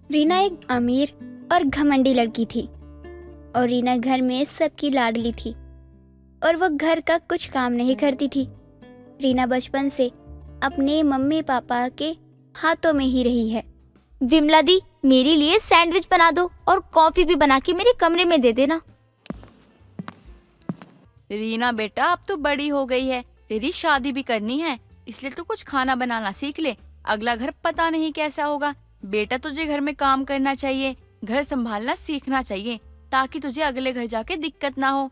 रीना एक अमीर और घमंडी लड़की थी और रीना घर में सबकी लाडली थी और वो घर का कुछ काम नहीं करती थी। रीना बचपन से अपने मम्मी पापा के हाथों में ही रही है। विमला दी, मेरे लिए सैंडविच बना दो और कॉफी भी बना के मेरे कमरे में दे देना। रीना बेटा, अब तो बड़ी हो गई है, तेरी शादी भी करनी है, इसलिए तू कुछ खाना बनाना सीख ले। अगला घर पता नहीं कैसा होगा। बेटा, तुझे घर में काम करना चाहिए, घर संभालना सीखना चाहिए, ताकि तुझे अगले घर जाके दिक्कत ना हो।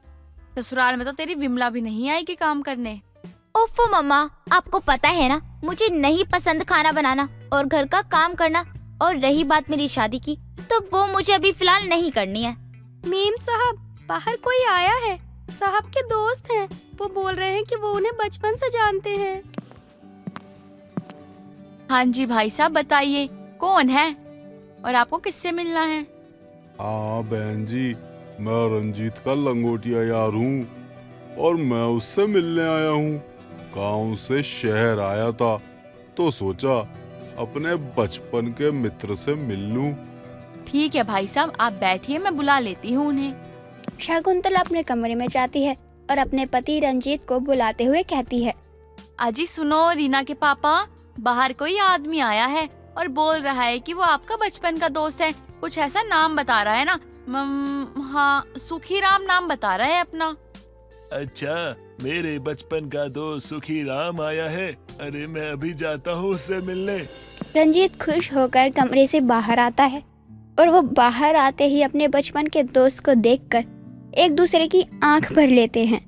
ससुराल में तो तेरी विमला भी नहीं आएगी काम करने। ओफो मम्मा, आपको पता है ना, मुझे नहीं पसंद खाना बनाना और घर का काम करना। और रही बात मेरी शादी की, तो वो मुझे अभी फिलहाल नहीं करनी है। मीम साहब, बाहर कोई आया है। साहब के दोस्त हैं, वो बोल रहे हैं कि वो उन्हें बचपन से जानते हैं। हाँ जी भाई साहब, बताइए कौन है और आपको किससे मिलना है? हाँ बहन जी, मैं रंजीत का लंगोटिया यार हूँ और मैं उससे मिलने आया हूँ। गांव से शहर आया था तो सोचा अपने बचपन के मित्र से मिल लूं। ठीक है भाई साहब, आप बैठिए, मैं बुला लेती हूँ उन्हें। शकुंतला अपने कमरे में जाती है और अपने पति रंजीत को बुलाते हुए कहती है, अजी सुनो रीना के पापा, बाहर कोई आदमी आया है और बोल रहा है कि वो आपका बचपन का दोस्त है। कुछ ऐसा नाम बता रहा है ना, हाँ सुखी राम नाम बता रहा है अपना। अच्छा, मेरे बचपन का दोस्त सुखी राम आया है। अरे मैं अभी जाता हूँ उससे मिलने। रंजीत खुश होकर कमरे से बाहर आता है और वो बाहर आते ही अपने बचपन के दोस्त को देखकर एक दूसरे की आंख भर लेते हैं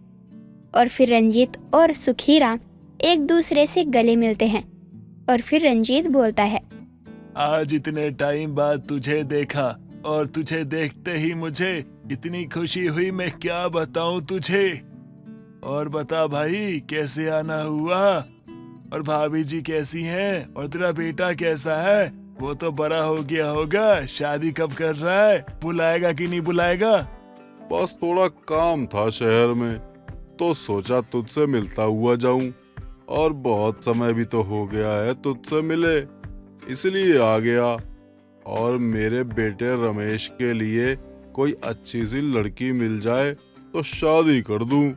और फिर रंजीत और सुखी राम एक दूसरे से गले मिलते हैं और फिर रंजीत बोलता है, आज इतने टाइम बाद तुझे देखा और तुझे देखते ही मुझे इतनी खुशी हुई, मैं क्या बताऊं तुझे। और बता भाई, कैसे आना हुआ और भाभी जी कैसी हैं और तेरा बेटा कैसा है? वो तो बड़ा हो गया होगा, शादी कब कर रहा है? बुलाएगा कि नहीं बुलाएगा? बस थोड़ा काम था शहर में तो सोचा तुझसे मिलता हुआ जाऊं और बहुत समय भी तो हो गया है तुझसे मिले, इसलिए आ गया। और मेरे बेटे रमेश के लिए कोई अच्छी सी लड़की मिल जाए तो शादी कर दूं।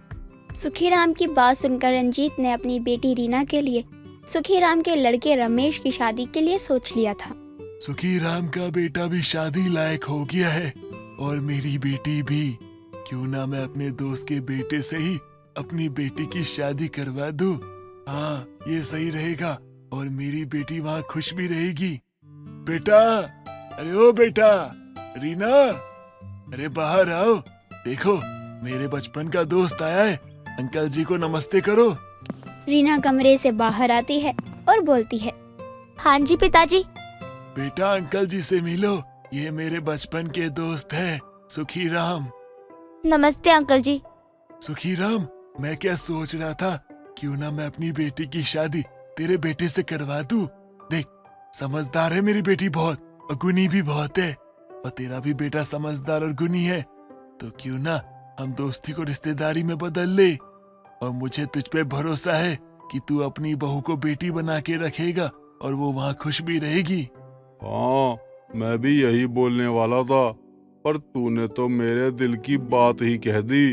सुखीराम की बात सुनकर रंजीत ने अपनी बेटी रीना के लिए सुखीराम के लड़के रमेश की शादी के लिए सोच लिया था। सुखी राम का बेटा भी शादी लायक हो गया है और मेरी बेटी भी। क्यों ना मैं अपने दोस्त के बेटे से ही अपनी बेटी की शादी करवा दूं। हाँ, ये सही रहेगा और मेरी बेटी वहाँ खुश भी रहेगी। बेटा, अरे ओ बेटा, रीना, अरे बाहर आओ, देखो मेरे बचपन का दोस्त आया है, अंकल जी को नमस्ते करो। रीना कमरे से बाहर आती है और बोलती है, हाँ जी पिताजी। बेटा, अंकल जी से मिलो, ये मेरे बचपन के दोस्त हैं, सुखी राम। नमस्ते अंकल जी। सुखी राम, मैं क्या सोच रहा था, क्यों ना मैं अपनी बेटी की शादी तेरे बेटे से करवा दूं। देख, समझदार है मेरी बेटी बहुत और गुनी भी बहुत है और तेरा भी बेटा समझदार और गुनी है, तो क्यों ना हम दोस्ती को रिश्तेदारी में बदल ले। और मुझे तुझ पे भरोसा है कि तू अपनी बहू को बेटी बना के रखेगा और वो वहाँ खुश भी रहेगी। हाँ, मैं भी यही बोलने वाला था पर तूने तो मेरे दिल की बात ही कह दी।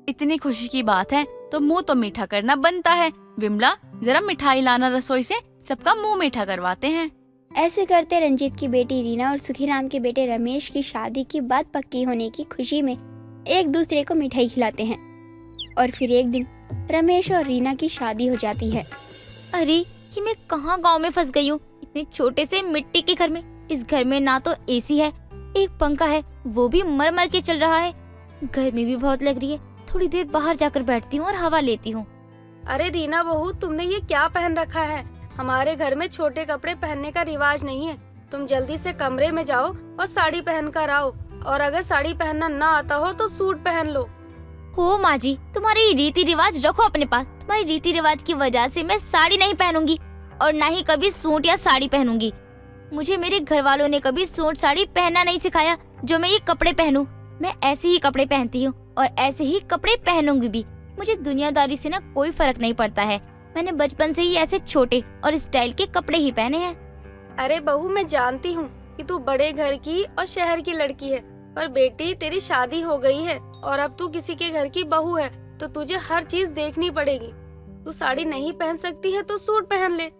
इतनी खुशी की बात है तो मुंह तो मीठा करना बनता है। विमला, जरा मिठाई लाना रसोई से, सबका मुंह मीठा करवाते हैं। ऐसे करते रंजीत की बेटी रीना और सुखीराम के बेटे रमेश की शादी की बात पक्की होने की खुशी में एक दूसरे को मिठाई खिलाते हैं। और फिर एक दिन रमेश और रीना की शादी हो जाती है। अरे, ये मैं कहाँ गांव में फंस गई हूँ, इतने छोटे से मिट्टी के घर में। इस घर में ना तो एसी है, एक पंखा है, वो भी मर मर के चल रहा है। गर्मी भी बहुत लग रही है, थोड़ी देर बाहर जाकर बैठती हूँ और हवा लेती हूँ। अरे रीना बहू, तुमने ये क्या पहन रखा है? हमारे घर में छोटे कपड़े पहनने का रिवाज नहीं है। तुम जल्दी से कमरे में जाओ और साड़ी पहन कर आओ, और अगर साड़ी पहनना ना आता हो तो सूट पहन लो। हो माँ जी, तुम्हारी रीति रिवाज रखो अपने पास। तुम्हारी रीति रिवाज की वजह से मैं साड़ी नहीं पहनूंगी और ना ही कभी सूट या साड़ी पहनूंगी। मुझे मेरे घर वालों ने कभी सूट साड़ी पहनना नहीं सिखाया जो मैं ये कपड़े पहनूं। मैं ऐसे ही कपड़े पहनती हूँ और ऐसे ही कपड़े पहनूंगी भी। मुझे दुनियादारी से ना कोई फर्क नहीं पड़ता है। मैंने बचपन से ही ऐसे छोटे और स्टाइल के कपड़े ही पहने हैं। अरे बहू, मैं जानती हूँ कि तू बड़े घर की और शहर की लड़की है, पर बेटी तेरी शादी हो गई है और अब तू किसी के घर की बहू है, तो तुझे हर चीज देखनी पड़ेगी। तू साड़ी नहीं पहन सकती है तो सूट पहन ले।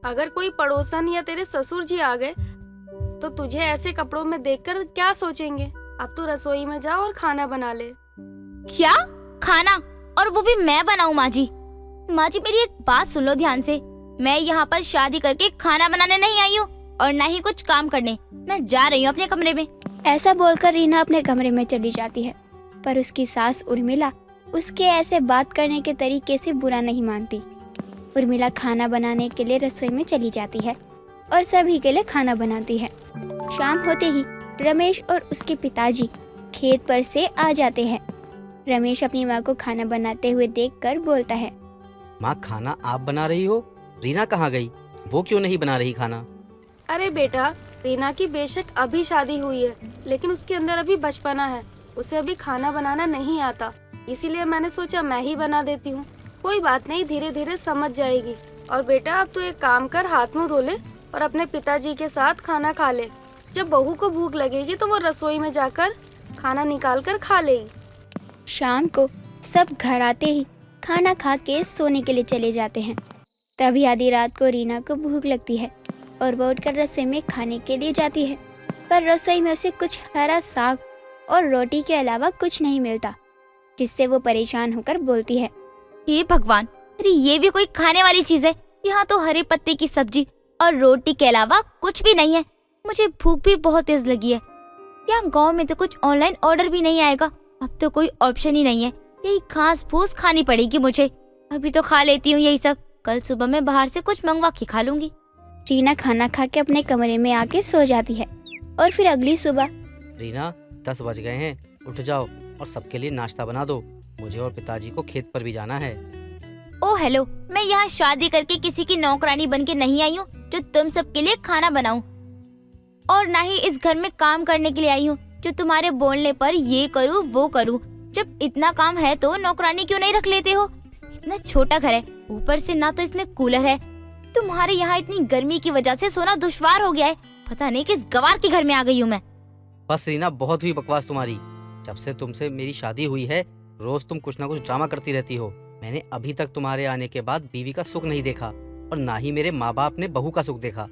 अगर कोई पड़ोसन या तेरे ससुर जी आ गए तो तुझे ऐसे कपड़ों में देखकर क्या सोचेंगे। अब तू रसोई में जा और खाना बना ले। क्या खाना? और वो भी मैं बनाऊं? माँ जी मेरी एक बात सुन लो ध्यान से। मैं यहाँ पर शादी करके खाना बनाने नहीं आई हूँ और ना ही कुछ काम करने। मैं जा रही हूँ अपने कमरे में। ऐसा बोलकर रीना अपने कमरे में चली जाती है, पर उसकी सास उर्मिला उसके ऐसे बात करने के तरीके से बुरा नहीं मानती। उर्मिला खाना बनाने के लिए रसोई में चली जाती है और सभी के लिए खाना बनाती है। शाम होते ही रमेश और उसके पिताजी खेत पर से आ जाते हैं। रमेश अपनी माँ को खाना बनाते हुए देखकर बोलता है, माँ खाना आप बना रही हो? रीना कहाँ गई? वो क्यों नहीं बना रही खाना? अरे बेटा, रीना की बेशक अभी शादी हुई है, लेकिन उसके अंदर अभी बचपना है। उसे अभी खाना बनाना नहीं आता, इसीलिए मैंने सोचा मैं ही बना देती हूँ। कोई बात नहीं, धीरे धीरे समझ जाएगी। और बेटा अब तो एक काम कर, हाथ मुंह धो ले और अपने पिताजी के साथ खाना खा ले। जब बहू को भूख लगेगी तो वो रसोई में जाकर खाना निकाल कर खा लेगी। शाम को सब घर आते ही खाना खा के सोने के लिए चले जाते हैं। तभी आधी रात को रीना को भूख लगती है और वो उठकर रसोई में खाने के लिए जाती है, पर रसोई में उसे कुछ हरा साग और रोटी के अलावा कुछ नहीं मिलता, जिससे वो परेशान होकर बोलती है, हे भगवान, अरे ये भी कोई खाने वाली चीज है? यहाँ तो हरे पत्ते की सब्जी और रोटी के अलावा कुछ भी नहीं है। मुझे भूख भी बहुत तेज लगी है। यहाँ गांव में तो कुछ ऑनलाइन ऑर्डर भी नहीं आएगा। अब तो कोई ऑप्शन ही नहीं है, यही घास फूस खानी पड़ेगी मुझे। अभी तो खा लेती हूँ यही सब, कल सुबह मैं बाहर से कुछ मंगवा के खा लूंगी। रीना खाना खा के अपने कमरे में आके सो जाती है और फिर अगली सुबह रीना 10 बज गए हैं, उठ जाओ और सबके लिए नाश्ता बना दो। मुझे और पिताजी को खेत पर भी जाना है। ओ हेलो, मैं यहाँ शादी करके किसी की नौकरानी बन के नहीं आई हूँ जो तुम सबके लिए खाना बनाऊं, और ना ही इस घर में काम करने के लिए आई हूँ जो तुम्हारे बोलने पर ये करूँ वो करूँ। जब इतना काम है तो नौकरानी क्यों नहीं रख लेते हो? इतना छोटा घर है, ऊपर से ना तो इसमें कूलर है। तुम्हारे यहाँ इतनी गर्मी की वजह से सोना दुश्वार हो गया है। पता नहीं किस गवार के घर में आ गई हूँ मैं। बस रीना, बहुत हुई बकवास तुम्हारी। जब से तुमसे मेरी शादी हुई है रोज तुम कुछ ना कुछ ड्रामा करती रहती हो। मैंने अभी तक तुम्हारे आने के बाद बीवी का सुख नहीं देखा और ना ही मेरे माँ बाप ने बहू का सुख देखा।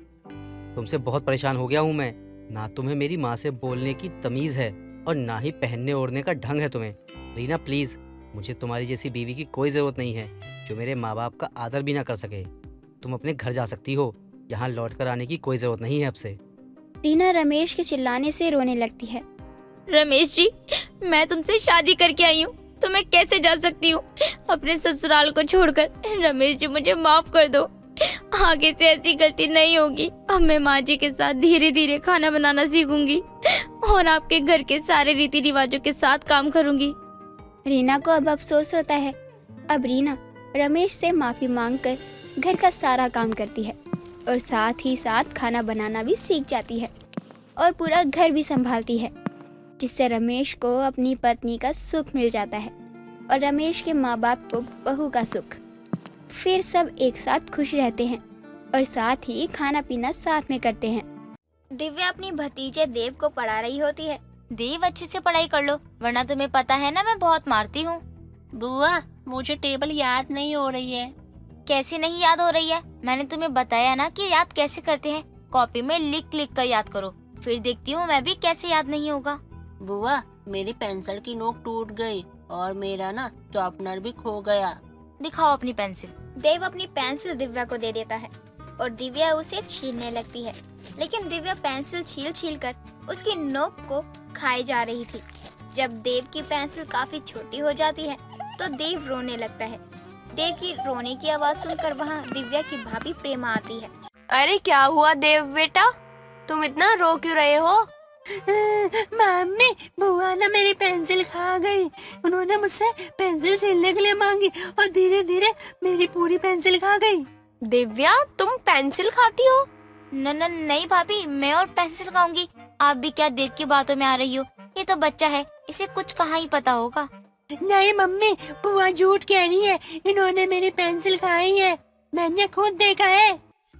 तुमसे बहुत परेशान हो गया हूँ मैं। ना तुम्हें मेरी माँ से बोलने की तमीज है और ना ही पहनने ओढ़ने का ढंग है तुम्हें। रीना प्लीज, मुझे तुम्हारी जैसी बीवी की कोई जरूरत नहीं है जो मेरे माँ बाप का आदर भी ना कर सके। तुम अपने घर जा सकती हो, यहाँ लौट कर आने की कोई जरूरत नहीं है अब से। रीना रमेश के चिल्लाने से रोने लगती है। रमेश जी, मैं तुमसे शादी करके आई हूँ तो मैं कैसे जा सकती हूँ अपने ससुराल को छोड़कर? रमेश जी मुझे माफ कर दो, आगे से ऐसी गलती नहीं होगी। अब मैं माँ जी के साथ धीरे धीरे खाना बनाना सीखूंगी और आपके घर के सारे रीति रिवाजों के साथ काम करूंगी। रीना को अब अफसोस होता है। अब रीना रमेश से माफी मांगकर घर का सारा काम करती है और साथ ही साथ खाना बनाना भी सीख जाती है और पूरा घर भी संभालती है, जिससे रमेश को अपनी पत्नी का सुख मिल जाता है और रमेश के माँ बाप को बहू का सुख। फिर सब एक साथ खुश रहते हैं और साथ ही खाना पीना साथ में करते हैं। दिव्या अपनी भतीजे देव को पढ़ा रही होती है। देव, अच्छे से पढ़ाई कर लो, वरना तुम्हें पता है ना मैं बहुत मारती हूँ। बुआ, मुझे टेबल याद नहीं हो रही है। कैसे नहीं याद हो रही है? मैंने तुम्हें बताया ना कि याद कैसे करते हैं। कॉपी में लिख लिख कर याद करो, फिर देखती हूँ मैं भी कैसे याद नहीं होगा। बुआ, मेरी पेंसिल की नोक टूट गई और मेरा ना शॉर्पनर भी खो गया। दिखाओ अपनी पेंसिल। देव अपनी पेंसिल दिव्या को दे देता है और दिव्या उसे छीलने लगती है, लेकिन दिव्या पेंसिल छील छील कर उसकी नोक को खाए जा रही थी। जब देव की पेंसिल काफी छोटी हो जाती है तो देव रोने लगता है। देव की रोने की आवाज सुनकर वहाँ दिव्या की भाभी प्रेमा आती है। अरे क्या हुआ देव बेटा, तुम इतना रो क्यों रहे हो? मम्मी, बुआ ना मेरी पेंसिल खा गई। उन्होंने मुझसे पेंसिल छीलने के लिए मांगी और धीरे धीरे मेरी पूरी पेंसिल खा गई। दिव्या, तुम पेंसिल खाती हो? नहीं भाभी, मैं और पेंसिल खाऊंगी। आप भी क्या देव की बातों में आ रही हो? ये तो बच्चा है, इसे कुछ कहाँ ही पता होगा। नहीं मम्मी, बुआ झूठ कह रही है। इन्होंने मेरी पेंसिल खाई है, मैंने खुद देखा है।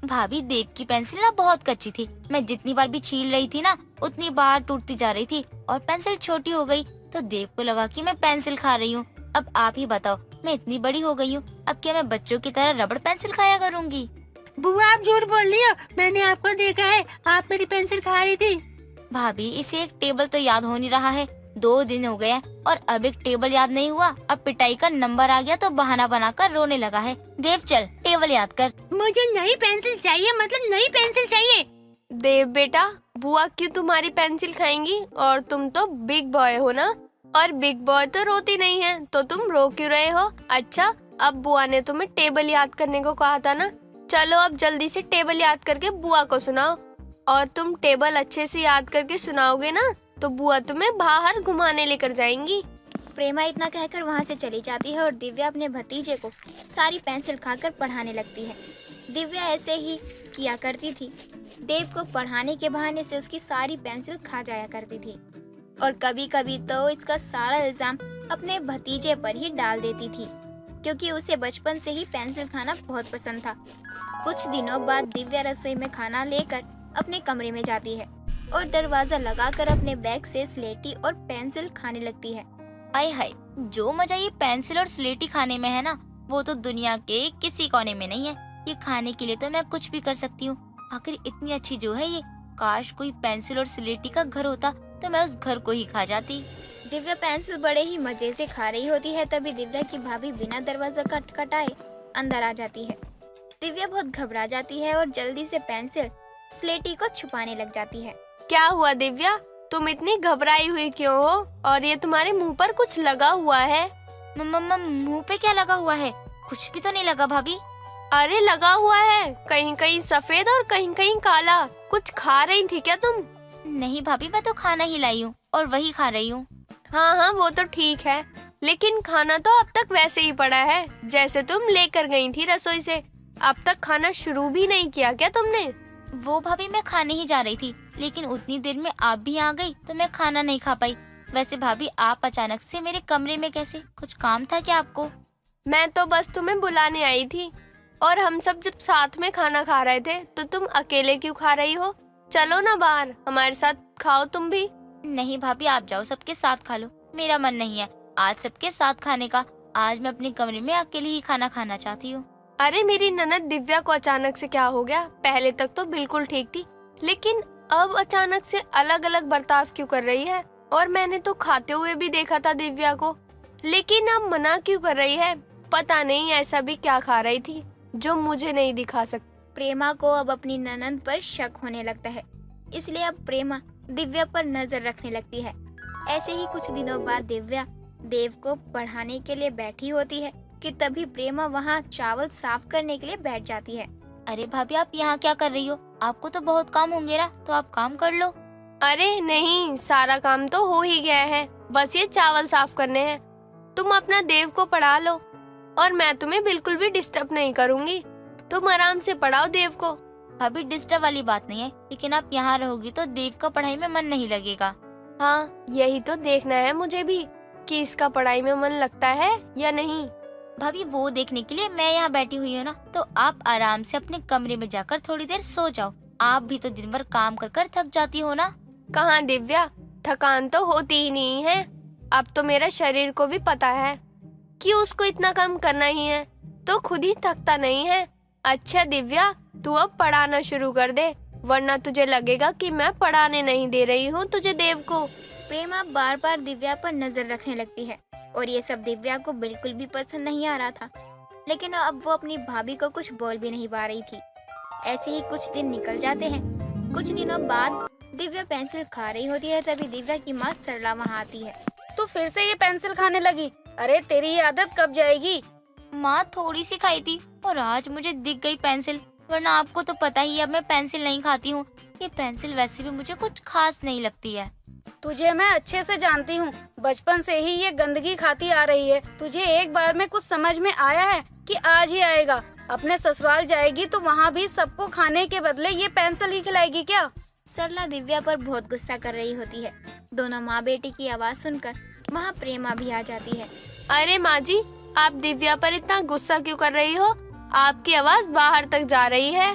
भाभी देव की पेंसिल ना बहुत कच्ची थी। मैं जितनी बार भी छील रही थी ना उतनी बार टूटती जा रही थी और पेंसिल छोटी हो गई। तो देव को लगा कि मैं पेंसिल खा रही हूँ। अब आप ही बताओ, मैं इतनी बड़ी हो गई हूँ, अब क्या मैं बच्चों की तरह रबड़ पेंसिल खाया करूँगी? बुआ आप झूठ बोल रही हो, मैंने आपको देखा है, आप मेरी पेंसिल खा रही थी। भाभी इसे एक टेबल तो याद हो नहीं रहा है, 2 दिन हो गए हैं और अब एक टेबल याद नहीं हुआ। अब पिटाई का नंबर आ गया तो बहाना बनाकर रोने लगा है। देव चल टेबल याद कर। मुझे नई पेंसिल चाहिए, मतलब नई पेंसिल चाहिए। देव बेटा, बुआ क्यों तुम्हारी पेंसिल खाएंगी? और तुम तो बिग बॉय हो ना, और बिग बॉय तो रोती नहीं है, तो तुम रो क्यों रहे हो? अच्छा, अब बुआ ने तुम्हें टेबल याद करने को कहा था ना, चलो अब जल्दी से टेबल याद करके बुआ को सुनाओ। और तुम टेबल अच्छे से याद करके सुनाओगे ना तो बुआ तुम्हें बाहर घुमाने लेकर जाएंगी। प्रेमा इतना कहकर वहाँ से चली जाती है और दिव्या अपने भतीजे को सारी पेंसिल खाकर पढ़ाने लगती है। दिव्या ऐसे ही किया करती थी, देव को पढ़ाने के बहाने से उसकी सारी पेंसिल खा जाया करती थी और कभी कभी तो इसका सारा इल्जाम अपने भतीजे पर ही डाल देती थी, क्योंकि उसे बचपन से ही पेंसिल खाना बहुत पसंद था। कुछ दिनों बाद दिव्या रसोई में खाना लेकर अपने कमरे में जाती है और दरवाजा लगाकर अपने बैग से स्लेटी और पेंसिल खाने लगती है। आय हाय, जो मजा ये पेंसिल और स्लेटी खाने में है ना, वो तो दुनिया के किसी कोने में नहीं है। ये खाने के लिए तो मैं कुछ भी कर सकती हूँ। आखिर इतनी अच्छी जो है ये, काश कोई पेंसिल और स्लेटी का घर होता तो मैं उस घर को ही खा जाती। दिव्या पेंसिल बड़े ही मजे से खा रही होती है, तभी दिव्या की भाभी बिना दरवाजा खटखटाए अंदर आ जाती है। दिव्या बहुत घबरा जाती है और जल्दी से पेंसिल स्लेटी को छुपाने लग जाती है। क्या हुआ दिव्या, तुम इतनी घबराई हुई क्यों हो? और ये तुम्हारे मुंह पर कुछ लगा हुआ है। मुंह पे क्या लगा हुआ है? कुछ भी तो नहीं लगा भाभी। अरे लगा हुआ है, कहीं कहीं सफेद और कहीं कहीं काला। कुछ खा रही थी क्या तुम? नहीं भाभी, मैं तो खाना ही लाई हूँ और वही खा रही हूँ। हाँ हाँ, वो तो ठीक है, लेकिन खाना तो अब तक वैसे ही पड़ा है जैसे तुम लेकर गई थी रसोई से। अब तक खाना शुरू भी नहीं किया क्या तुमने? वो भाभी मैं खाने ही जा रही थी, लेकिन उतनी देर में आप भी आ गई तो मैं खाना नहीं खा पाई। वैसे भाभी आप अचानक से मेरे कमरे में कैसे? कुछ काम था क्या आपको? मैं तो बस तुम्हें बुलाने आई थी, और हम सब जब साथ में खाना खा रहे थे तो तुम अकेले क्यों खा रही हो? चलो ना बाहर, हमारे साथ खाओ तुम भी। नहीं भाभी, आप जाओ, सबके साथ खा लो। मेरा मन नहीं है आज सबके साथ खाने का। आज मैं अपने कमरे में अकेले ही खाना खाना चाहती हूँ। अरे मेरी ननद दिव्या को अचानक से क्या हो गया? पहले तक तो बिल्कुल ठीक थी, लेकिन अब अचानक से अलग अलग बर्ताव क्यों कर रही है? और मैंने तो खाते हुए भी देखा था दिव्या को, लेकिन अब मना क्यों कर रही है? पता नहीं ऐसा भी क्या खा रही थी जो मुझे नहीं दिखा सकती। प्रेमा को अब अपनी ननद पर शक होने लगता है, इसलिए अब प्रेमा दिव्या पर नजर रखने लगती है। ऐसे ही कुछ दिनों बाद दिव्या देव को पढ़ाने के लिए बैठी होती है कि तभी प्रेमा वहाँ चावल साफ करने के लिए बैठ जाती है। अरे भाभी, आप यहाँ क्या कर रही हो? आपको तो बहुत काम होंगे ना, तो आप काम कर लो। अरे नहीं, सारा काम तो हो ही गया है, बस ये चावल साफ करने हैं। तुम अपना देव को पढ़ा लो और मैं तुम्हें बिल्कुल भी डिस्टर्ब नहीं करूँगी। तुम आराम से पढ़ाओ देव को। भाभी डिस्टर्ब वाली बात नहीं है, लेकिन आप यहाँ रहोगी तो देव का पढ़ाई में मन नहीं लगेगा। हाँ, यही तो देखना है मुझे भी कि इसका पढ़ाई में मन लगता है या नहीं। भाभी वो देखने के लिए मैं यहाँ बैठी हुई हूँ ना, तो आप आराम से अपने कमरे में जाकर थोड़ी देर सो जाओ। आप भी तो दिन भर काम कर कर थक जाती हो ना। कहाँ दिव्या, थकान तो होती ही नहीं है। अब तो मेरा शरीर को भी पता है कि उसको इतना काम करना ही है, तो खुद ही थकता नहीं है। अच्छा दिव्या, तू अब पढ़ाना शुरू कर दे, वरना तुझे लगेगा कि मैं पढ़ाने नहीं दे रही हूँ तुझे देव को। प्रेमा बार बार दिव्या पर नजर रखने लगती है और ये सब दिव्या को बिल्कुल भी पसंद नहीं आ रहा था, लेकिन अब वो अपनी भाभी को कुछ बोल भी नहीं पा रही थी। ऐसे ही कुछ दिन निकल जाते हैं। कुछ दिनों बाद दिव्या पेंसिल खा रही होती है, तभी दिव्या की माँ सरला वहाँ आती है। तू फिर से ये पेंसिल खाने लगी? अरे तेरी ये आदत कब जाएगी? माँ थोड़ी सी खाई थी और आज मुझे दिख गई पेंसिल, वरना आपको तो पता ही है अब मैं पेंसिल नहीं खाती हूँ। ये पेंसिल वैसे भी मुझे कुछ खास नहीं लगती है। तुझे मैं अच्छे से जानती हूँ, बचपन से ही ये गंदगी खाती आ रही है। तुझे एक बार में कुछ समझ में आया है कि आज ही आएगा? अपने ससुराल जाएगी तो वहाँ भी सबको खाने के बदले ये पेंसिल ही खिलाएगी क्या? सरला दिव्या पर बहुत गुस्सा कर रही होती है। दोनों माँ बेटी की आवाज सुनकर वहाँ प्रेमा भी आ जाती है। अरे माँ जी, आप दिव्या पर इतना गुस्सा क्यों कर रही हो? आपकी आवाज बाहर तक जा रही है।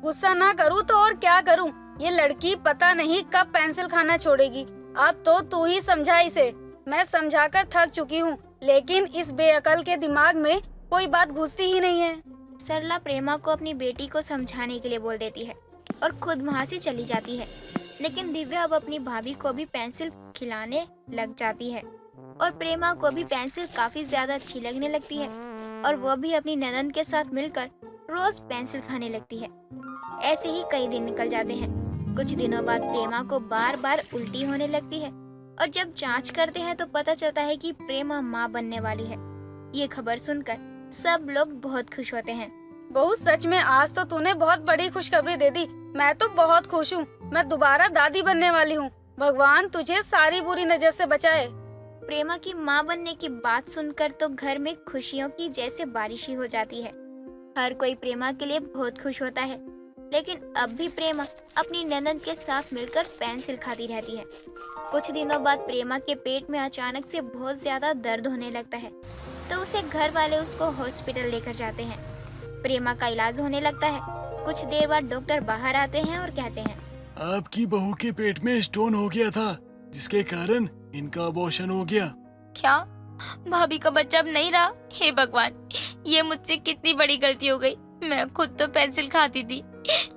गुस्सा ना करूँ तो और क्या करूँ। ये लड़की पता नहीं कब पेंसिल खाना छोड़ेगी। अब तो तू ही समझा इसे। मैं समझाकर थक चुकी हूँ, लेकिन इस बेअकल के दिमाग में कोई बात घुसती ही नहीं है। सरला प्रेमा को अपनी बेटी को समझाने के लिए बोल देती है और खुद वहाँ से चली जाती है। लेकिन दिव्या अब अपनी भाभी को भी पेंसिल खिलाने लग जाती है और प्रेमा को भी पेंसिल काफी ज्यादा अच्छी लगने लगती है और वो भी अपनी ननद के साथ मिलकर रोज पेंसिल खाने लगती है। ऐसे ही कई दिन निकल जाते हैं। कुछ दिनों बाद प्रेमा को बार बार उल्टी होने लगती है और जब जांच करते हैं तो पता चलता है कि प्रेमा माँ बनने वाली है। ये खबर सुनकर सब लोग बहुत खुश होते हैं। बहू, सच में आज तो तूने बहुत बड़ी खुशखबरी दे दी। मैं तो बहुत खुश हूँ। मैं दोबारा दादी बनने वाली हूँ। भगवान तुझे सारी बुरी नजर से बचाए। प्रेमा की माँ बनने की बात सुनकर तो घर में खुशियों की जैसे बारिश ही हो जाती है। हर कोई प्रेमा के लिए बहुत खुश होता है, लेकिन अब भी प्रेमा अपनी ननद के साथ मिलकर पेंसिल खाती रहती है। कुछ दिनों बाद प्रेमा के पेट में अचानक से बहुत ज्यादा दर्द होने लगता है, तो उसे घर वाले उसको हॉस्पिटल लेकर जाते हैं। प्रेमा का इलाज होने लगता है। कुछ देर बाद डॉक्टर बाहर आते हैं और कहते हैं, आपकी बहू के पेट में स्टोन हो गया था, जिसके कारण इनका अबॉर्शन हो गया। क्या भाभी का बच्चा अब नहीं रहा? हे भगवान, ये मुझसे कितनी बड़ी गलती हो गई। मैं खुद तो पेंसिल खाती थी,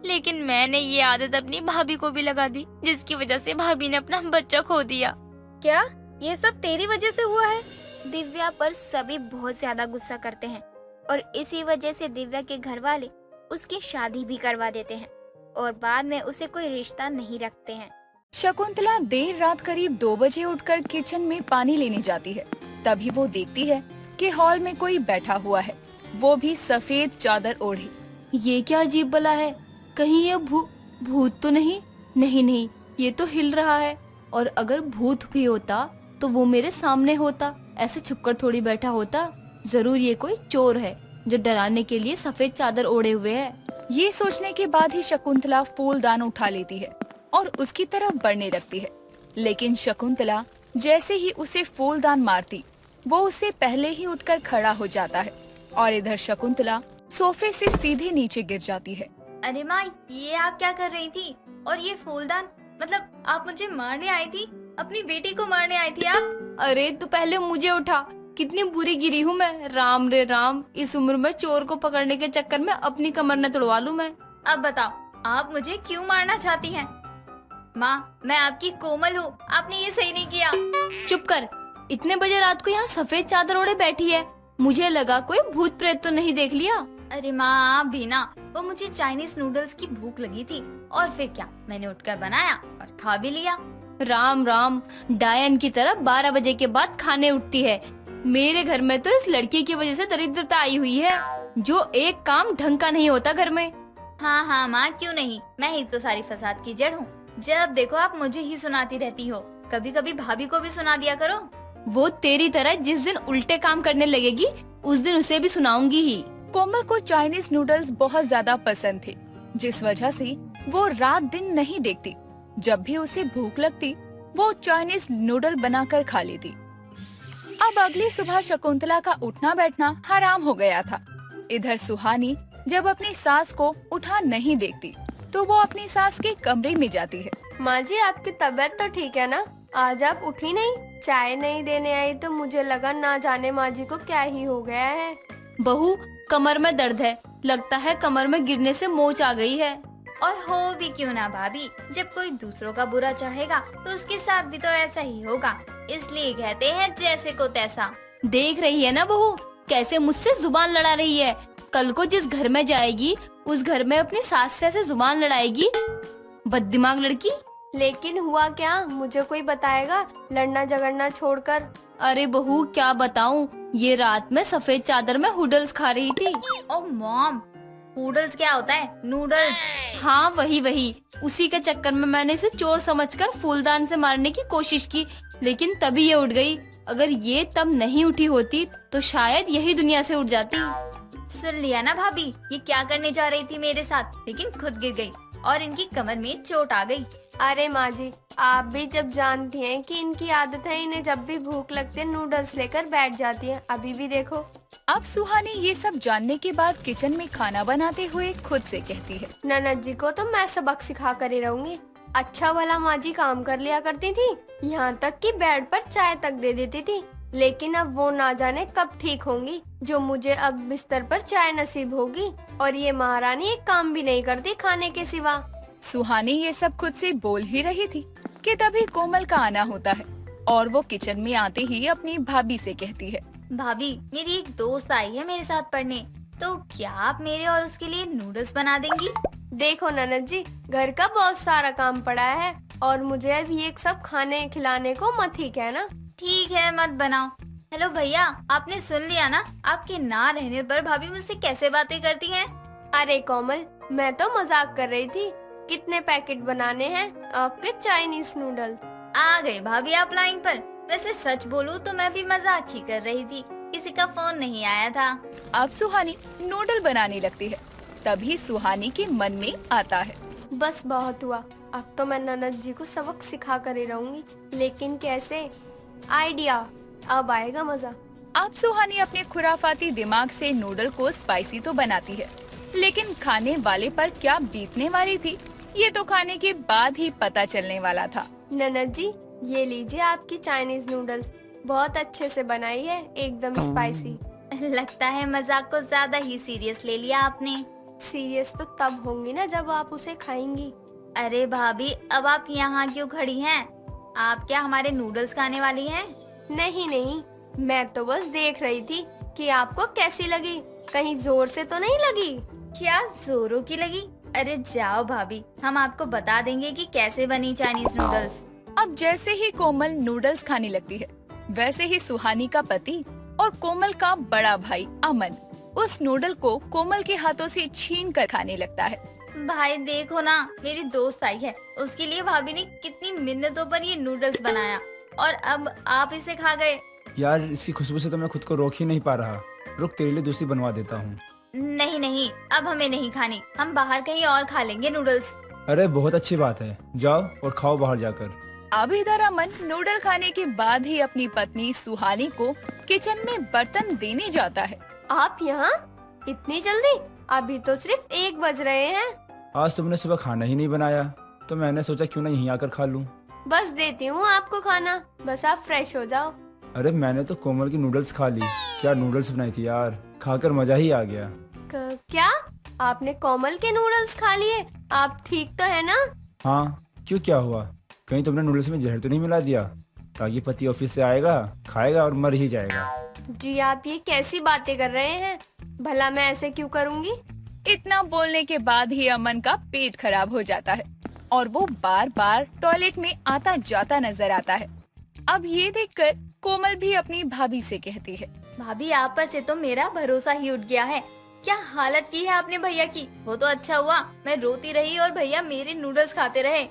लेकिन मैंने ये आदत अपनी भाभी को भी लगा दी, जिसकी वजह से भाभी ने अपना बच्चा खो दिया। क्या ये सब तेरी वजह से हुआ है? दिव्या पर सभी बहुत ज्यादा गुस्सा करते हैं और इसी वजह से दिव्या के घर वाले उसकी शादी भी करवा देते हैं और बाद में उसे कोई रिश्ता नहीं रखते हैं। शकुंतला देर रात करीब 2 बजे उठकर किचन में पानी लेने जाती है। तभी वो देखती है कि हॉल में कोई बैठा हुआ है, वो भी सफेद चादर ओढ़े। ये क्या अजीब बला है? कहीं ये भूत तो नहीं? नहीं, ये तो हिल रहा है। और अगर भूत भी होता तो वो मेरे सामने होता, ऐसे छुपकर थोड़ी बैठा होता। जरूर ये कोई चोर है जो डराने के लिए सफेद चादर ओढ़े हुए है। ये सोचने के बाद ही शकुंतला फूलदान उठा लेती है और उसकी तरफ बढ़ने लगती है। लेकिन शकुंतला जैसे ही उसे फूलदान मारती, वो उससे पहले ही उठकर खड़ा हो जाता है और इधर शकुंतला सोफे से सीधे नीचे गिर जाती है। अरे माँ, ये आप क्या कर रही थी? और ये फूलदान, मतलब आप मुझे मारने आई थी? अपनी बेटी को मारने आई थी आप? अरे तू पहले मुझे उठा, कितनी बुरी गिरी हूँ मैं। राम रे राम, इस उम्र में चोर को पकड़ने के चक्कर में अपनी कमर न तोड़वा लूं मैं। अब बताओ, आप मुझे क्यों मारना चाहती हैं? माँ, मैं आपकी कोमल हूँ, आपने ये सही नहीं किया। चुप कर, इतने बजे रात को यहाँ सफेद चादर ओढ़े बैठी है। मुझे लगा कोई भूत प्रेत तो नहीं देख लिया। अरे माँ, आप भी ना, वो मुझे चाइनीज नूडल्स की भूख लगी थी और फिर क्या, मैंने उठकर बनाया और खा भी लिया। राम राम, डायन की तरह 12 बजे के बाद खाने उठती है। मेरे घर में तो इस लड़की की वजह से दरिद्रता आई हुई है, जो एक काम ढंग का नहीं होता घर में। हाँ माँ, क्यों नहीं, मैं ही तो सारी फसाद की जड़ हूँ। जब देखो आप मुझे ही सुनाती रहती हो, कभी कभी भाभी को भी सुना दिया करो। वो तेरी तरह जिस दिन उल्टे काम करने लगेगी, उस दिन उसे भी सुनाऊंगी ही। कोमल को चाइनीज नूडल्स बहुत ज्यादा पसंद थे, जिस वजह से वो रात दिन नहीं देखती। जब भी उसे भूख लगती, वो चाइनीज नूडल बनाकर खा लेती। अब अगली सुबह शकुंतला का उठना बैठना हराम हो गया था। इधर सुहानी जब अपनी सास को उठा नहीं देखती, तो वो अपनी सास के कमरे में जाती है। माँ जी, आपकी तबीयत तो ठीक है ना? आज आप उठी नहीं, चाय नहीं देने आई तो मुझे लगा ना जाने माँ जी को क्या ही हो गया है। बहू, कमर में दर्द है, लगता है कमर में गिरने से मोच आ गई है। और हो भी क्यों ना भाभी, जब कोई दूसरों का बुरा चाहेगा तो उसके साथ भी तो ऐसा ही होगा। इसलिए कहते हैं जैसे को तैसा। देख रही है ना बहू, कैसे मुझसे जुबान लड़ा रही है। कल को जिस घर में जाएगी, उस घर में अपनी सास से ऐसे जुबान लड़ाएगी। बददिमाग लड़की। लेकिन हुआ क्या, मुझे कोई बताएगा लड़ना झगड़ना छोड़कर? अरे बहू, क्या बताऊं, ये रात में सफेद चादर में नूडल्स खा रही थी। ओ मॉम, नूडल्स क्या होता है? नूडल्स? हाँ वही, उसी के चक्कर में मैंने इसे चोर समझकर फूलदान से मारने की कोशिश की, लेकिन तभी ये उठ गई। अगर ये तब नहीं उठी होती तो शायद यही दुनिया से उठ जाती। सुन लिया ना भाभी, ये क्या करने जा रही थी मेरे साथ, लेकिन खुद गिर गई। और इनकी कमर में चोट आ गई। अरे माँ जी, आप भी जब जानती हैं कि इनकी आदत है, इन्हें जब भी भूख लगती है नूडल्स लेकर बैठ जाती हैं। अभी भी देखो। अब सुहानी ये सब जानने के बाद किचन में खाना बनाते हुए खुद से कहती है, ननद जी को तो मैं सबक सिखा कर ही रहूंगी। अच्छा वाला माँ जी काम कर लिया करती थी, यहाँ तक कि बेड पर चाय तक दे देती थी। लेकिन अब वो ना जाने कब ठीक होंगी, जो मुझे अब बिस्तर पर चाय नसीब होगी। और ये महारानी एक काम भी नहीं करती खाने के सिवा। सुहानी ये सब खुद से बोल ही रही थी कि तभी कोमल का आना होता है और वो किचन में आते ही अपनी भाभी से कहती है, भाभी, मेरी एक दोस्त आई है मेरे साथ पढ़ने, तो क्या आप मेरे और उसके लिए नूडल्स बना देंगी? देखो ननद जी, घर का बहुत सारा काम पड़ा है और मुझे अभी एक सब खाने खिलाने को मत ही कहना। ठीक है, मत बनाओ। हेलो भैया, आपने सुन लिया ना, आपके ना रहने पर भाभी मुझसे कैसे बातें करती हैं? अरे कोमल, मैं तो मजाक कर रही थी। कितने पैकेट बनाने हैं आपके चाइनीज नूडल्स? आ गए भाभी आप लाइन पर। वैसे सच बोलूं तो मैं भी मजाक ही कर रही थी, किसी का फोन नहीं आया था। अब सुहानी नूडल बनाने लगती है। तभी सुहानी के मन में आता है, बस बहुत हुआ, अब तो मैं ननद जी को सबक सिखा कर ही रहूंगी। लेकिन कैसे? आइडिया, अब आएगा मजा। अब सुहानी अपने खुराफाती दिमाग से नूडल को स्पाइसी तो बनाती है, लेकिन खाने वाले पर क्या बीतने वाली थी ये तो खाने के बाद ही पता चलने वाला था। ननद जी, ये लीजिए आपकी चाइनीज नूडल्स, बहुत अच्छे से बनाई है, एकदम स्पाइसी। लगता है मजाक को ज्यादा ही सीरियस ले लिया आपने। सीरियस तो तब होंगी ना जब आप उसे खाएंगी। अरे भाभी, अब आप यहाँ क्यों खड़ी हैं? आप क्या हमारे नूडल्स खाने वाली हैं? नहीं नहीं, मैं तो बस देख रही थी कि आपको कैसी लगी, कहीं जोर से तो नहीं लगी। क्या जोरों की लगी? अरे जाओ भाभी, हम आपको बता देंगे कि कैसे बनी चाइनीज नूडल्स। अब जैसे ही कोमल नूडल्स खाने लगती है, वैसे ही सुहानी का पति और कोमल का बड़ा भाई अमन उस नूडल को कोमल के हाथों से छीन कर खाने लगता है। भाई देखो ना, मेरी दोस्त आई है, उसके लिए भाभी ने कितनी मिन्नतों पर ये नूडल्स बनाया और अब आप इसे खा गए। यार, इसकी खुशबू से तो मैं खुद को रोक ही नहीं पा रहा। रुक, तेरे लिए दूसरी बनवा देता हूँ। नहीं नहीं, अब हमें नहीं खानी, हम बाहर कहीं और खा लेंगे नूडल्स। अरे बहुत अच्छी बात है, जाओ और खाओ बाहर जाकर। अब इधर अमन नूडल खाने के बाद ही अपनी पत्नी सुहानी को किचन में बर्तन देने जाता है। आप यहाँ इतनी जल्दी? अभी तो सिर्फ 1 बज रहे हैं। आज तुमने सुबह खाना ही नहीं बनाया, तो मैंने सोचा क्यों ना यहीं आकर खा लूं। बस देती हूँ आपको खाना, बस आप फ्रेश हो जाओ। अरे मैंने तो कोमल की नूडल्स खा ली। क्या नूडल्स बनाई थी यार, खाकर मजा ही आ गया। क्या आपने कोमल के नूडल्स खा लिए? आप ठीक तो है ना? हाँ, क्यों, क्या हुआ? कहीं तुमने नूडल्स में जहर तो नहीं मिला दिया, ताकि पति ऑफिस से आएगा, खाएगा और मर ही जाएगा? जी आप ये कैसी बातें कर रहे हैं? भला मैं ऐसे क्यों करूँगी? इतना बोलने के बाद ही अमन का पेट खराब हो जाता है और वो बार बार टॉयलेट में आता जाता नजर आता है। अब ये देखकर कोमल भी अपनी भाभी से कहती है, भाभी आप पर से तो मेरा भरोसा ही उठ गया है। क्या हालत की है आपने भैया की। वो तो अच्छा हुआ मैं रोती रही और भैया मेरे नूडल्स खाते रहे।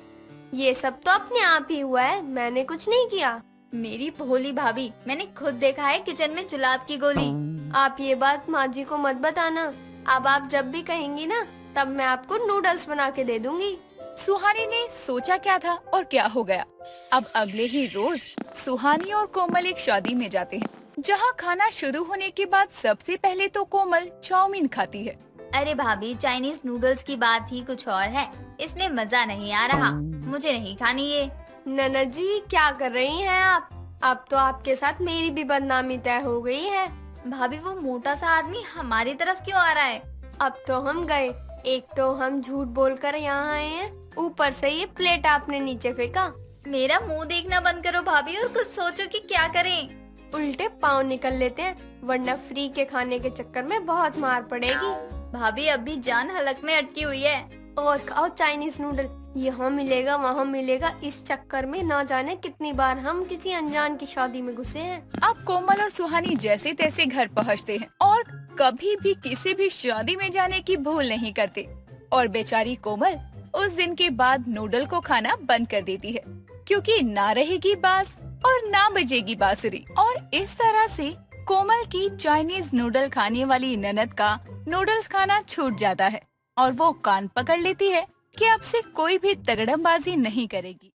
ये सब तो अपने आप ही हुआ है, मैंने कुछ नहीं किया। मेरी भोली भाभी, मैंने खुद देखा है किचन में जुलाब की गोली। आप ये बात माँ जी को मत बताना। अब आप जब भी कहेंगी ना, तब मैं आपको नूडल्स बना के दे दूंगी। सुहानी ने सोचा क्या था और क्या हो गया। अब अगले ही रोज सुहानी और कोमल एक शादी में जाते हैं, जहाँ खाना शुरू होने के बाद सबसे पहले तो कोमल चाउमीन खाती है। अरे भाभी, चाइनीज नूडल्स की बात ही कुछ और है, इसमें मजा नहीं आ रहा, मुझे नहीं खानी ये। ननद जी क्या कर रही हैं आप? अब तो आपके साथ मेरी भी बदनामी तय हो गई है। भाभी वो मोटा सा आदमी हमारी तरफ क्यों आ रहा है? अब तो हम गए, एक तो हम झूठ बोलकर यहाँ आए हैं, ऊपर से ये प्लेट आपने नीचे फेंका। मेरा मुंह देखना बंद करो भाभी और कुछ सोचो कि क्या करें। उल्टे पाँव निकल लेते हैं, वरना फ्री के खाने के चक्कर में बहुत मार पड़ेगी। भाभी अब भी जान हलक में अटकी हुई है। और खाओ चाइनीज नूडल, यहाँ मिलेगा वहाँ मिलेगा, इस चक्कर में ना जाने कितनी बार हम किसी अनजान की शादी में घुसे हैं। अब कोमल और सुहानी जैसे तैसे घर पहुँचते हैं और कभी भी किसी भी शादी में जाने की भूल नहीं करते। और बेचारी कोमल उस दिन के बाद नूडल को खाना बंद कर देती है, क्योंकि ना रहेगी बास और ना बजेगी बांसुरी। और इस तरह से कोमल की चाइनीज नूडल खाने वाली ननद का नूडल्स खाना छूट जाता है और वो कान पकड़ लेती है कि आपसे कोई भी तगड़मबाजी नहीं करेगी।